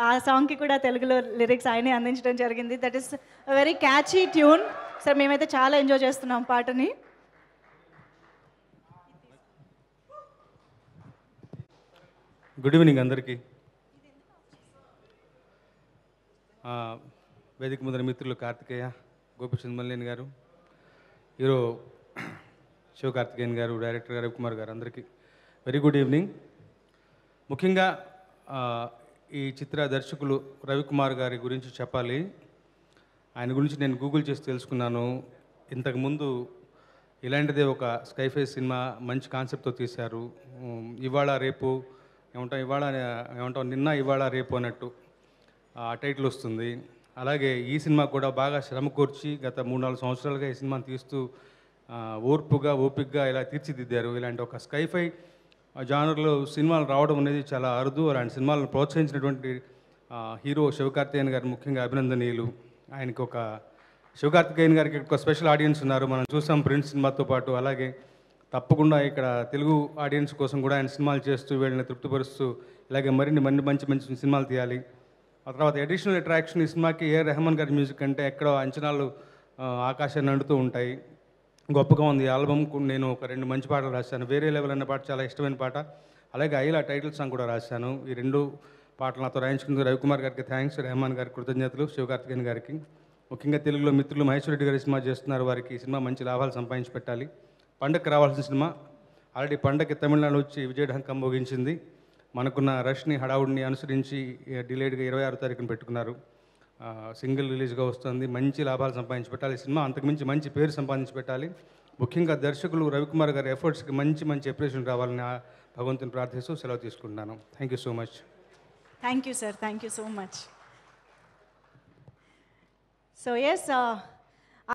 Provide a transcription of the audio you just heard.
ఆ సాంగ్కి కూడా తెలుగులో లిరిక్స్ ఆయనే అందించడం జరిగింది. That is very catchy tune. Sir మేమైతే చాలా ఎంజాయ్ చేస్తున్నాం పాటని. గుడ్ ఈవినింగ్ అందరికీ. వేదిక ముందర మిత్రులు కార్తికేయ, గోపిచంద్ మల్లేని గారు, హీరో శివకార్తికేయన్ గారు, డైరెక్టర్ గారు రవికుమార్ గారు, అందరికీ వెరీ గుడ్ ఈవినింగ్. ముఖ్యంగా ఈ చిత్ర దర్శకులు రవికుమార్ గారి గురించి చెప్పాలి. ఆయన గురించి నేను గూగుల్ చేసి తెలుసుకున్నాను. ఇంతకుముందు ఇలాంటిదే ఒక స్కైఫై సినిమా మంచి కాన్సెప్ట్తో తీశారు. ఇవాళ రేపు ఏమంటాం నిన్న ఇవాళ రేపు అన్నట్టు ఆ టైటిల్ వస్తుంది. అలాగే ఈ సినిమా కూడా బాగా శ్రమ కూర్చి గత 3-4 సంవత్సరాలుగా ఈ సినిమాని తీస్తూ ఓపికగా ఇలా తీర్చిదిద్దారు. ఇలాంటి ఒక స్కైఫై జానర్లో సినిమాలు రావడం అనేది చాలా అరుదు. అలాంటి సినిమాలను ప్రోత్సహించినటువంటి హీరో శివకార్తికేయన్ గారు ముఖ్యంగా అభినందనీయులు. ఆయనకి శివకార్తికేయన్ గారికి ఒక స్పెషల్ ఆడియన్స్ ఉన్నారు. మనం చూసాం ప్రిన్స్ సినిమాతో పాటు. అలాగే తప్పకుండా ఇక్కడ తెలుగు ఆడియన్స్ కోసం కూడా ఆయన సినిమాలు చేస్తూ వీళ్ళని తృప్తిపరుస్తూ ఇలాగే మరిన్ని మంచి మంచి సినిమాలు తీయాలి. ఆ తర్వాత అడిషనల్ అట్రాక్షన్ ఈ సినిమాకి ఏ రెహమాన్ గారి మ్యూజిక్ అంటే ఎక్కడో అంచనాలు ఆకాశాన్ని అంటుతూ ఉంటాయి. గొప్పగా ఉంది. ఈ ఆల్బమ్ నేను ఒక 2 మంచి పాటలు రాశాను. వేరే లెవెల్ అనే పాట చాలా ఇష్టమైన పాట. అలాగే ఐలా టైటిల్ సాంగ్ కూడా రాశాను. ఈ 2 పాటలు నాతో రాయించుకున్న రవికుమార్ గారికి థ్యాంక్స్, రెహమాన్ గారికి కృతజ్ఞతలు, శివకార్తికేయన్ గారికి. ముఖ్యంగా తెలుగులో మిత్రులు మహేశ్వర రెడ్డి గారి సినిమా చేస్తున్నారు. వారికి ఈ సినిమా మంచి లాభాలు సంపాదించి పెట్టాలి. పండగకి రావాల్సిన సినిమా ఆల్రెడీ పండగకి తమిళనాడు వచ్చి విజయఢంకం మోగించింది. మనకున్న రష్ని హడావుడిని అనుసరించి డిలేడ్గా 26వ తారీఖున పెట్టుకున్నారు. సింగిల్ రిలీజ్గా వస్తుంది. మంచి లాభాలు సంపాదించి పెట్టాలి. ఈ సినిమా అంతకుమించి మంచి పేరు సంపాదించి పెట్టాలి. ముఖ్యంగా దర్శకులు రవికుమార్ గారి ఎఫర్ట్స్కి మంచి అప్రిషియేషన్ రావాలని భగవంతుని ప్రార్థిస్తూ సెలవు తీసుకుంటున్నాను. Thank you so much. Thank you sir, thank you so much. So yes